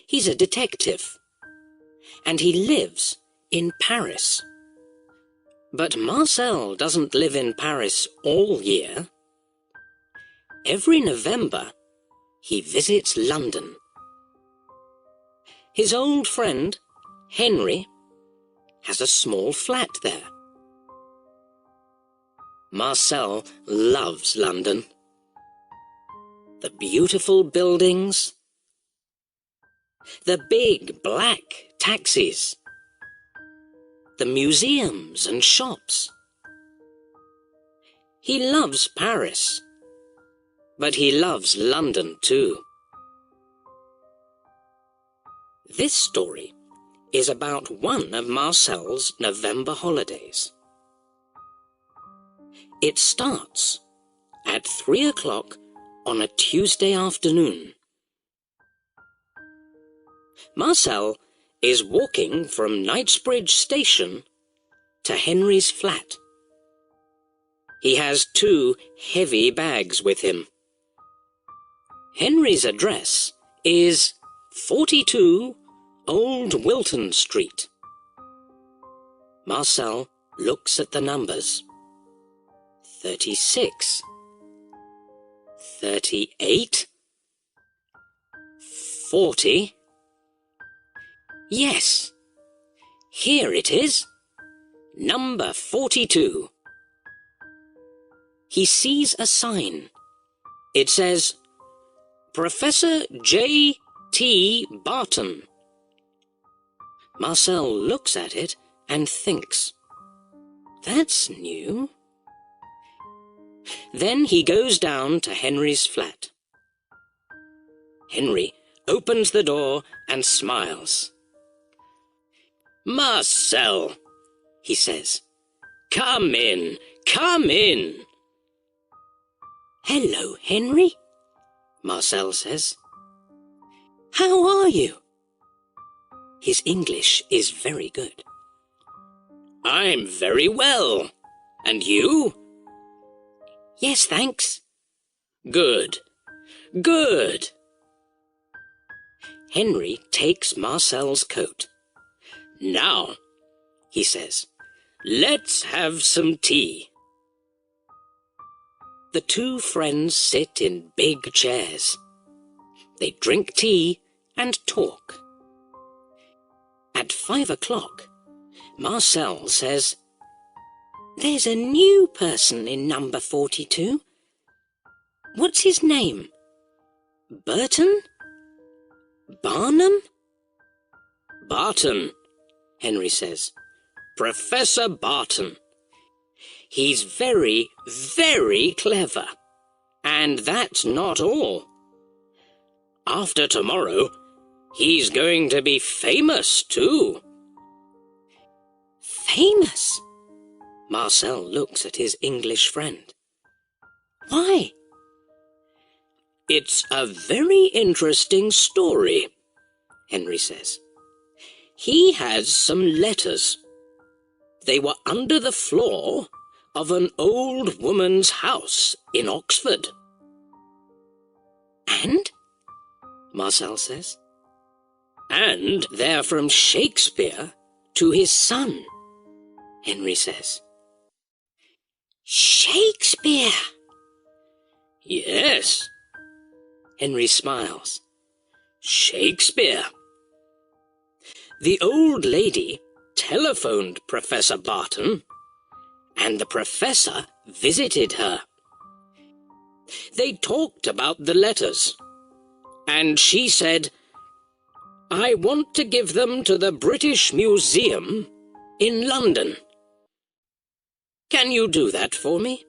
He's a detective, and he lives in Paris. But Marcel doesn't live in Paris all year. Every November, he visits London. His old friend, Henry, has a small flat there. Marcel loves London. The beautiful buildings, the big black taxis, the museums and shops. He loves Paris, but he loves London too. This story is about one of Marcel's November holidays. It starts at 3 o'clock on a Tuesday afternoon. Marcel is walking from Knightsbridge Station to Henry's flat. He has 2 heavy bags with him. Henry's address is 42 Old Wilton Street. Marcel looks at the numbers. 36, 38, 40. Yes, here it is, number 42. He sees a sign. It says, Professor J. T. Barton. Marcel looks at it and thinks, that's new. Then he goes down to Henry's flat. Henry opens the door and smiles. Marcel, he says, come in, come in. Hello, Henry, Marcel says. How are you? His English is very good. I'm very well. And you? Yes, thanks. Good. Good. Henry takes Marcel's coat. Now, he says, let's have some tea. The 2 friends sit in big chairs. They drink tea and talk. At 5 o'clock, Marcel says, there's a new person in number 42. What's his name? Burton? Barnum? Barton, Henry says. Professor Barton. He's very, very clever. And that's not all. After tomorrow, he's going to be famous too. Famous? Marcel looks at his English friend. Why? It's a very interesting story, Henry says. He has some letters. They were under the floor of an old woman's house in Oxford. And? Marcel says. And they're from Shakespeare to his son, Henry says. Shakespeare! Yes. Henry smiles. Shakespeare. The old lady telephoned Professor Barton, and the professor visited her. They talked about the letters, and she said, I want to give them to the British Museum in London. Can you do that for me?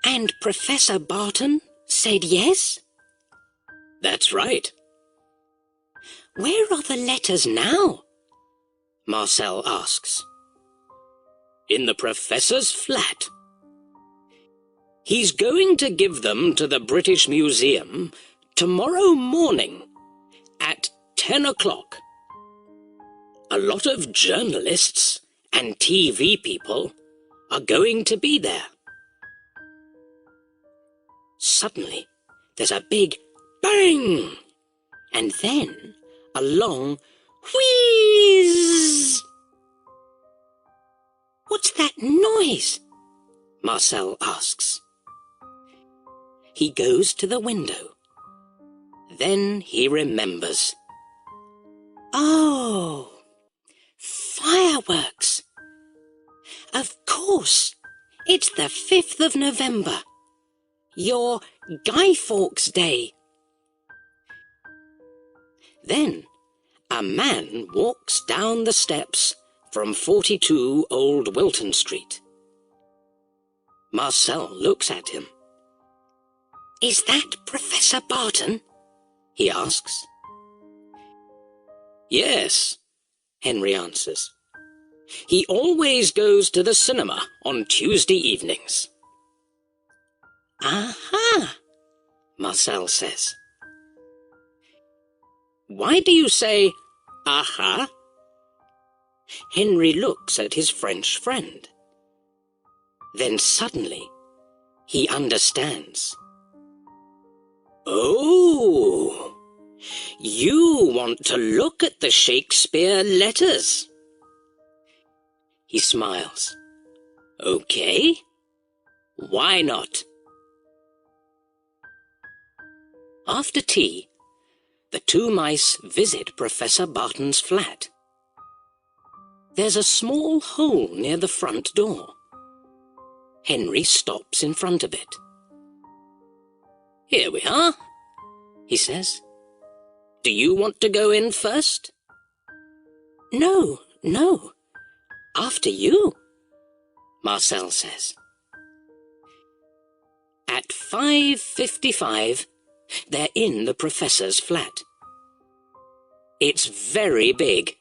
And Professor Barton said yes? That's right. Where are the letters now? Marcel asks. In the professor's flat. He's going to give them to the British Museum tomorrow morning at 10 o'clock. A lot of journalists and TV people are going to be there. Suddenly, there's a big bang, and then a long wheeze. "What's that noise?" Marcel asks. He goes to the window. Then he remembers. Oh, fireworks! Of course, it's the 5th of November, your Guy Fawkes Day. Then a man walks down the steps from 42 Old Wilton Street. Marcel looks at him. "Is that Professor Barton?" he asks. "Yes," Henry answers. "He always goes to the cinema on Tuesday evenings." "Aha," Marcel says. "Why do you say, aha?" Henry looks at his French friend. Then suddenly he understands. "Oh, you want to look at the Shakespeare letters?" He smiles. "Okay, why not?" After tea, the two mice visit Professor Barton's flat. There's a small hole near the front door. Henry stops in front of it. "Here we are," he says. "Do you want to go in first?" No, after you," Marcel says. At 5:55, they're in the professor's flat. It's very big,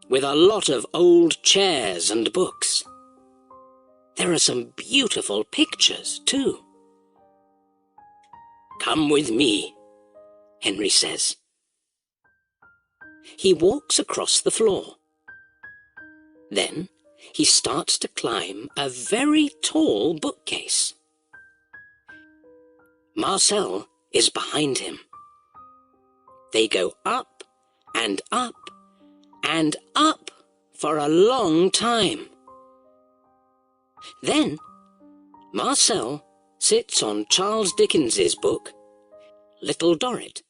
with a lot of old chairs and books. There are some beautiful pictures, too. "Come with me," Henry says. He walks across the floor. Then he starts to climb a very tall bookcase. Marcel is behind him. They go up and up and up for a long time. Then Marcel sits on Charles Dickens's book, Little Dorrit.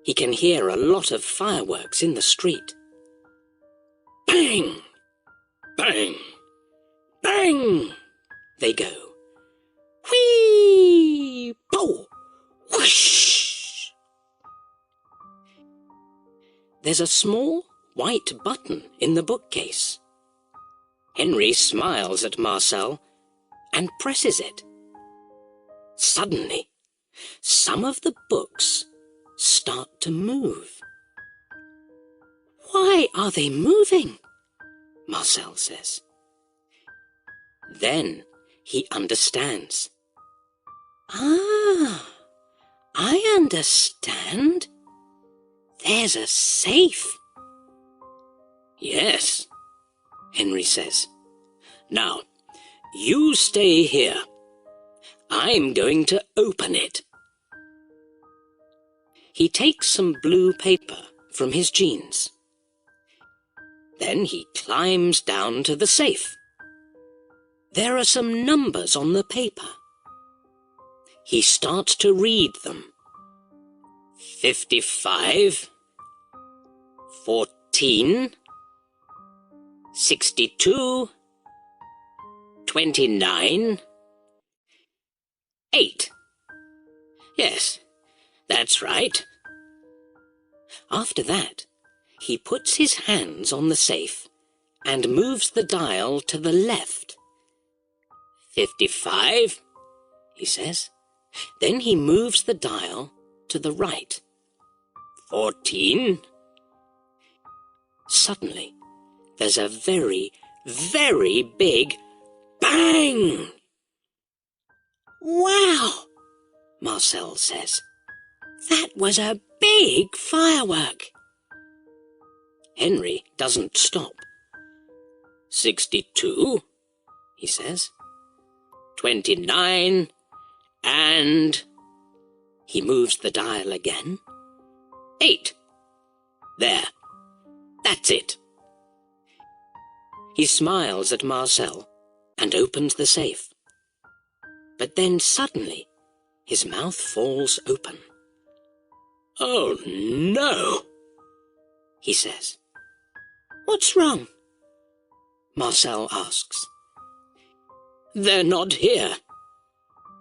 He can hear a lot of fireworks in the street. Bang! Bang! Bang! They go. Whee! Pow! Whoosh! There's a small white button in the bookcase. Henry smiles at Marcel and presses it. Suddenly, some of the books start to move. "Why are they moving?" Marcel says. Then he understands. "Ah, I understand. There's a safe." "Yes," Henry says. "Now, you stay here. I'm going to open it." He takes some blue paper from his jeans. Then he climbs down to the safe. There are some numbers on the paper. He starts to read them. 55, 14, 62, 29, 8. Yes, that's right. After that, he puts his hands on the safe and moves the dial to the left. 55, he says. Then he moves the dial to the right. 14. Suddenly, there's a very, very big bang! "Wow!" Marcel says. "That was a big firework." Henry doesn't stop. 62, he says. 29, and He moves the dial again. 8. There. That's it. He smiles at Marcel and opens the safe. But then suddenly his mouth falls open. "Oh, no," he says. "What's wrong?" Marcel asks. "They're not here,"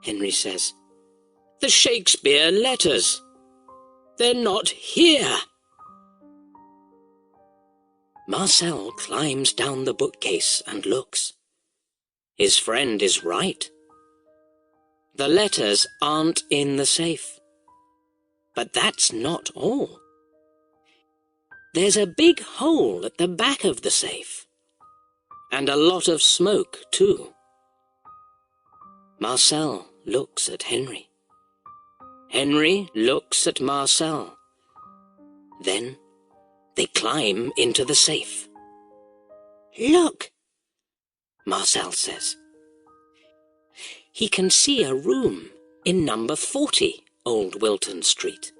Henry says. "The Shakespeare letters. They're not here." Marcel climbs down the bookcase and looks. His friend is right. The letters aren't in the safe. But that's not all. There's a big hole at the back of the safe. And a lot of smoke, too. Marcel looks at Henry. Henry looks at Marcel. Then they climb into the safe. "Look," Marcel says. He can see a room in number 40 Old Wilton Street.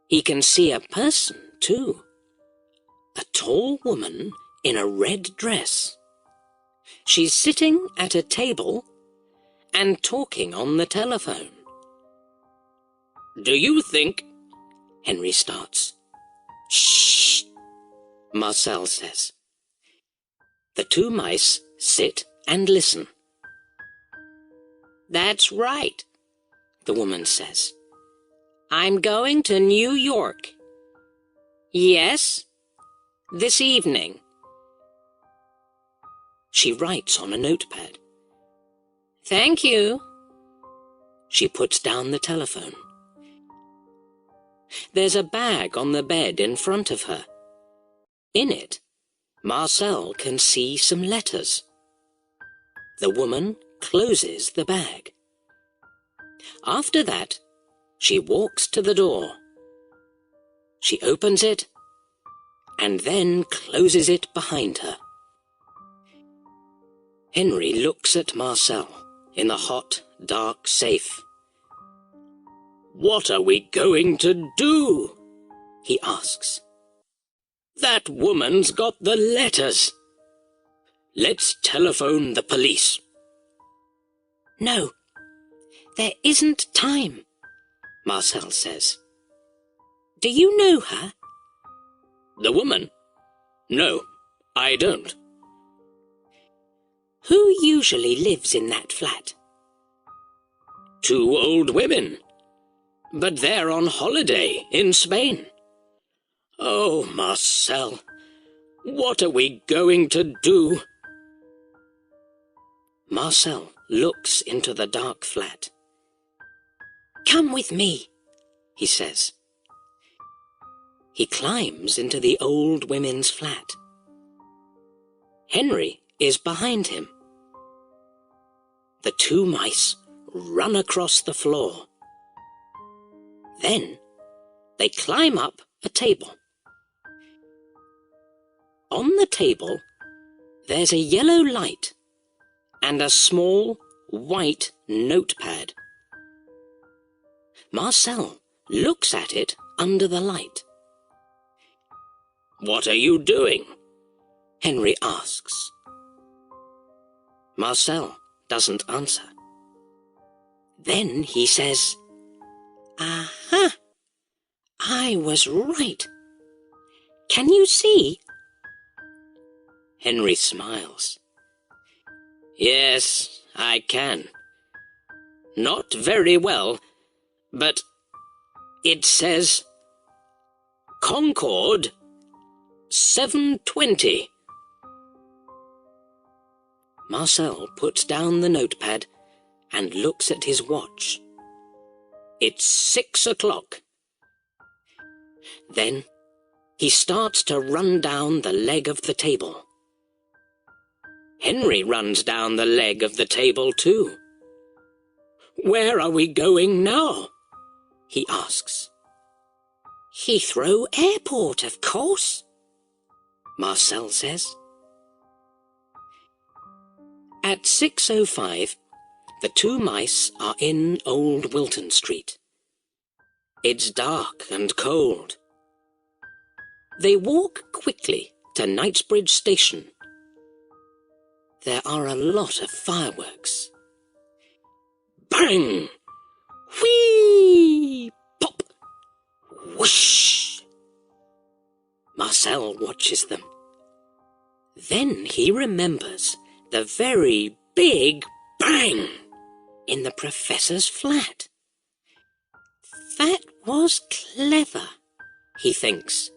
He can see a person, too. A tall woman in a red dress. She's sitting at a table and talking on the telephone. "Do you think—" Henry starts. "Shh," Marcel says. The two mice sit and listen. "That's right," the woman says. "I'm going to New York." "Yes, this evening." She writes on a notepad. "Thank you." She puts down the telephone. There's a bag on the bed in front of her. In it, Marcel can see some letters. The woman closes the bag. After that, she walks to the door. She opens it and then closes it behind her. Henry looks at Marcel in the hot, dark safe. "What are we going to do?" he asks. "That woman's got the letters. Let's telephone the police." "No, there isn't time," Marcel says. "Do you know her?" "The woman? No, I don't." "Who usually lives in that flat?" "Two old women. But they're on holiday in Spain." "Oh, Marcel, what are we going to do?" Marcel looks into the dark flat. "Come with me," he says. He climbs into the old women's flat. Henry is behind him. The two mice run across the floor. Then they climb up a table. On the table, there's a yellow light and a small white notepad. Marcel looks at it under the light. "What are you doing?" Henry asks. Marcel doesn't answer. Then he says, "Aha! I was right. Can you see?" Henry smiles. "Yes, I can. Not very well, but it says Concord 7:20. Marcel puts down the notepad and looks at his watch. It's 6 o'clock. Then he starts to run down the leg of the table. Henry runs down the leg of the table too. "Where are we going now?" he asks. "Heathrow Airport, of course," Marcel says. At 6:05, The two mice are in Old Wilton Street. It's dark and cold. They walk quickly to Knightsbridge Station. There are a lot of fireworks. Bang! Whee! Pop! Whoosh! Marcel watches them. Then he remembers the very big bang in the professor's flat. That was clever, he thinks.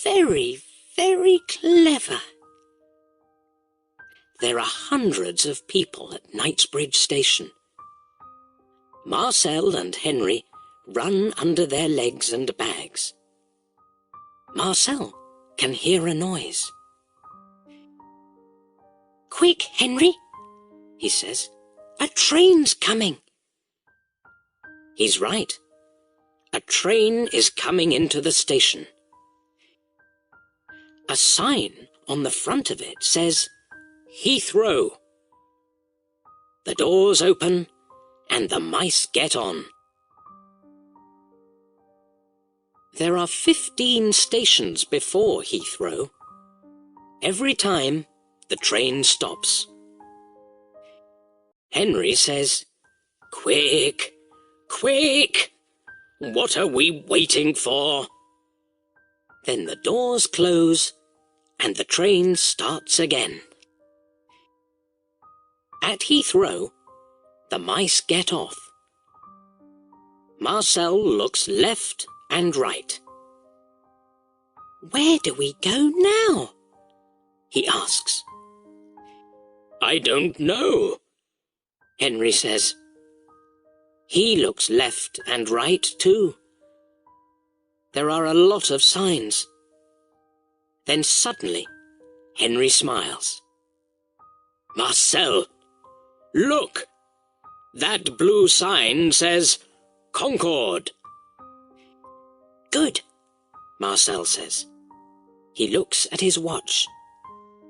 Very, very clever. There are hundreds of people at Knightsbridge Station. Marcel and Henry run under their legs and bags. Marcel can hear a noise. "Quick, Henry," he says. "A train's coming." He's right. A train is coming into the station. A sign on the front of it says, Heathrow. The doors open and the mice get on. There are 15 stations before Heathrow. Every time, the train stops. Henry says, "Quick, quick! What are we waiting for?" Then the doors close and the train starts again. At Heathrow, the mice get off. Marcel looks left and right. "Where do we go now?" he asks. "I don't know," Henry says. He looks left and right too. There are a lot of signs. Then suddenly, Henry smiles. "Marcel, look! That blue sign says Concord." "Good," Marcel says. He looks at his watch.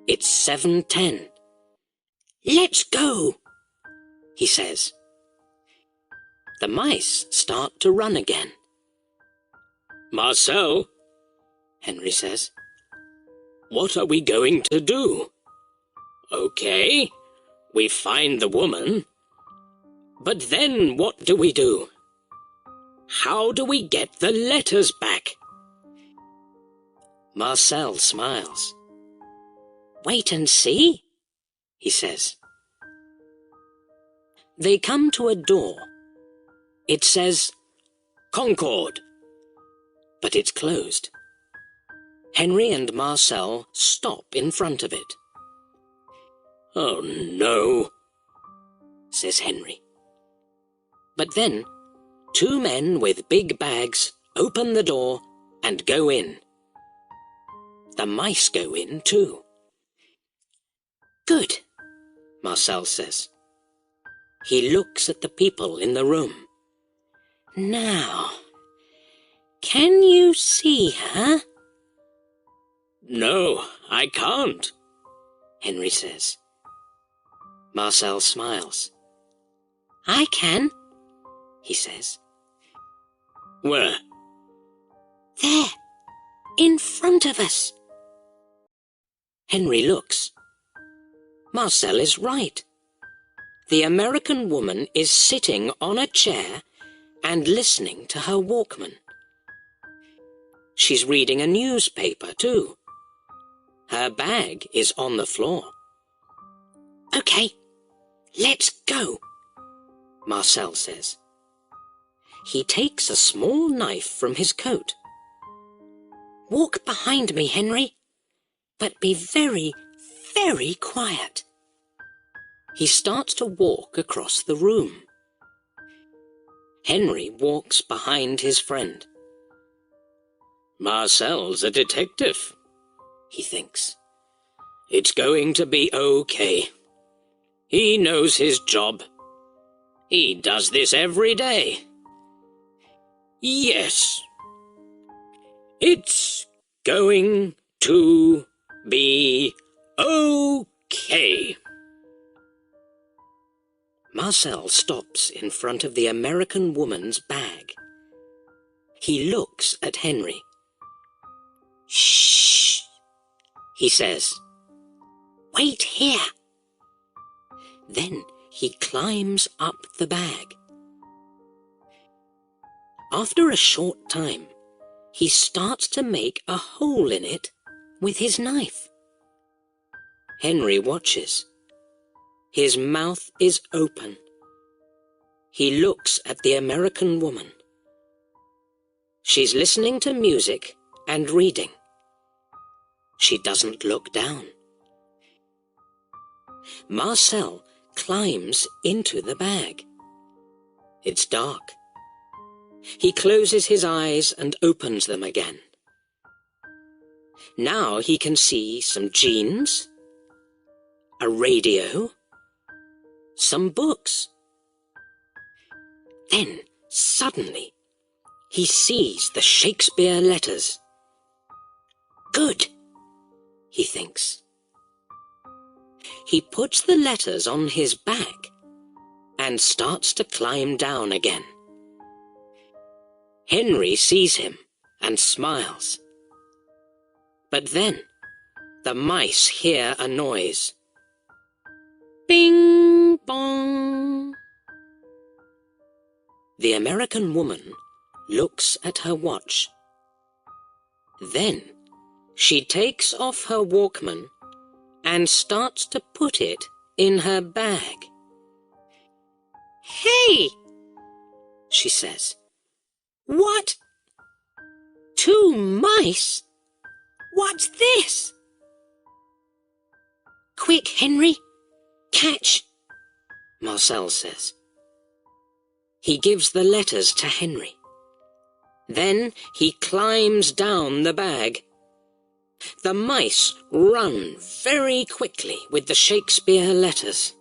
It's 7:10. "Let's go," he says. The mice start to run again. "Marcel," Henry says, "what are we going to do? Okay, we find the woman. But then what do we do? How do we get the letters back?" Marcel smiles. "Wait and see," he says. They come to a door. It says, Concord, but it's closed. Henry and Marcel stop in front of it. "Oh no," says Henry. But then, two men with big bags open the door and go in. The mice go in too. "Good," Marcel says. He looks at the people in the room. "Now, can you see her?" "No, I can't," Henry says. Marcel smiles. "I can," he says. "Where?" "There, in front of us." Henry looks. Marcel is right. The American woman is sitting on a chair and listening to her Walkman. She's reading a newspaper too. Her bag is on the floor. "Okay, let's go," Marcel says. He takes a small knife from his coat. "Walk behind me, Henry, but be very, very quiet." He starts to walk across the room. Henry walks behind his friend. "Marcel's a detective," he thinks. "It's going to be okay. He knows his job. He does this every day. Yes, it's going to be okay." Marcel stops in front of the American woman's bag. He looks at Henry. "Shh," he says. "Wait here." Then he climbs up the bag. After a short time, he starts to make a hole in it with his knife. Henry watches. His mouth is open. He looks at the American woman. She's listening to music and reading. She doesn't look down. Marcel climbs into the bag. It's dark. He closes his eyes and opens them again. Now he can see some jeans, a radio, some books. Then, suddenly, he sees the Shakespeare letters. Good, he thinks. He puts the letters on his back and starts to climb down again. Henry sees him and smiles. But then the mice hear a noise. Bing bong. The American woman looks at her watch. Then she takes off her Walkman and starts to put it in her bag. "Hey," she says. "What? 2 mice? What's this?" "Quick, Henry, catch," Marcel says. He gives the letters to Henry. Then he climbs down the bag. The mice run very quickly with the Shakespeare letters.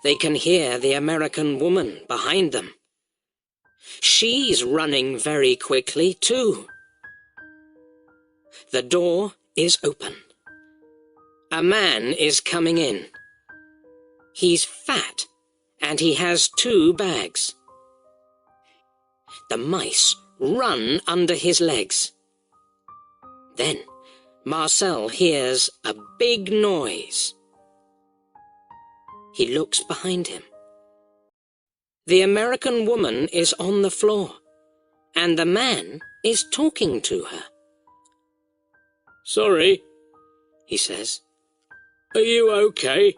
They can hear the American woman behind them. She's running very quickly too. The door is open. A man is coming in. He's fat and he has 2 bags. The mice run under his legs. Then Marcel hears a big noise. He looks behind him. The American woman is on the floor, and the man is talking to her. "Sorry," he says. "Are you okay?"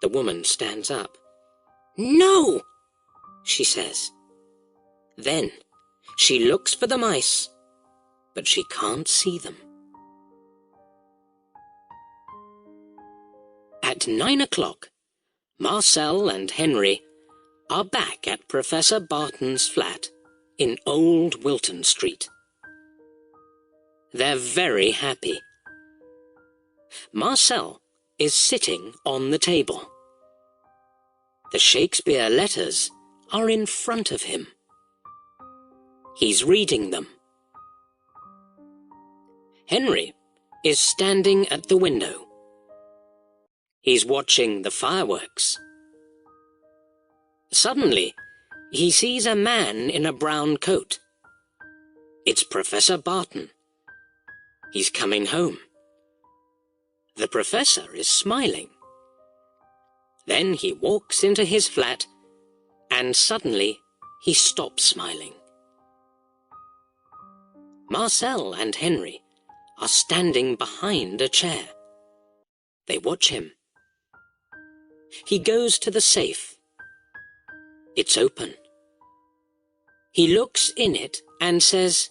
The woman stands up. "No," she says. Then she looks for the mice, but she can't see them. At 9 o'clock, Marcel and Henry are back at Professor Barton's flat in Old Wilton Street. They're very happy. Marcel is sitting on the table. The Shakespeare letters are in front of him. He's reading them. Henry is standing at the window. He's watching the fireworks. Suddenly, he sees a man in a brown coat. It's Professor Barton. He's coming home. The professor is smiling. Then he walks into his flat, and suddenly he stops smiling. Marcel and Henry are standing behind a chair. They watch him. He goes to the safe. It's open. He looks in it and says,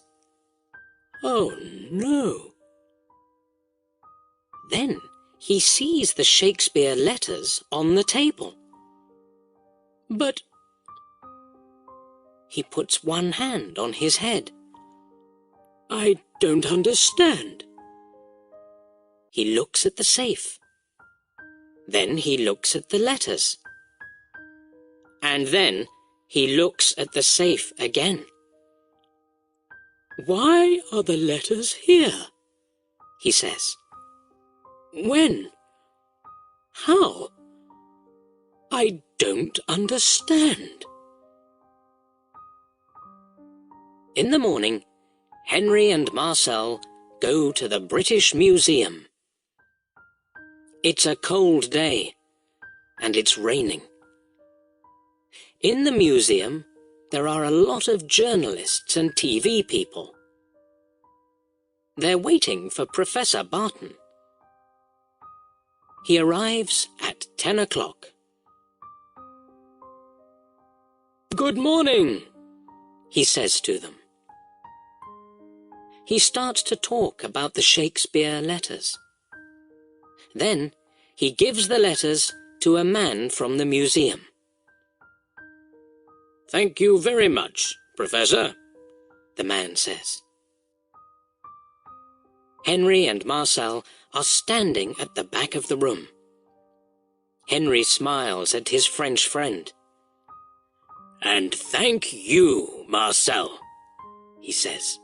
"Oh no." Then he sees the Shakespeare letters on the table. But he puts one hand on his head. "I don't understand." He looks at the safe. Then he looks at the letters. And then he looks at the safe again. "Why are the letters here?" he says. "When? How? I don't understand. In the morning, Henry and Marcel go to the British Museum. It's a cold day, and it's raining. In the museum, there are a lot of journalists and TV people. They're waiting for Professor Barton. He arrives at 10 o'clock. "Good morning," he says to them. He starts to talk about the Shakespeare letters. Then he gives the letters to a man from the museum. "Thank you very much, Professor," the man says. Henry and Marcel are standing at the back of the room. Henry smiles at his French friend. "And thank you, Marcel," he says.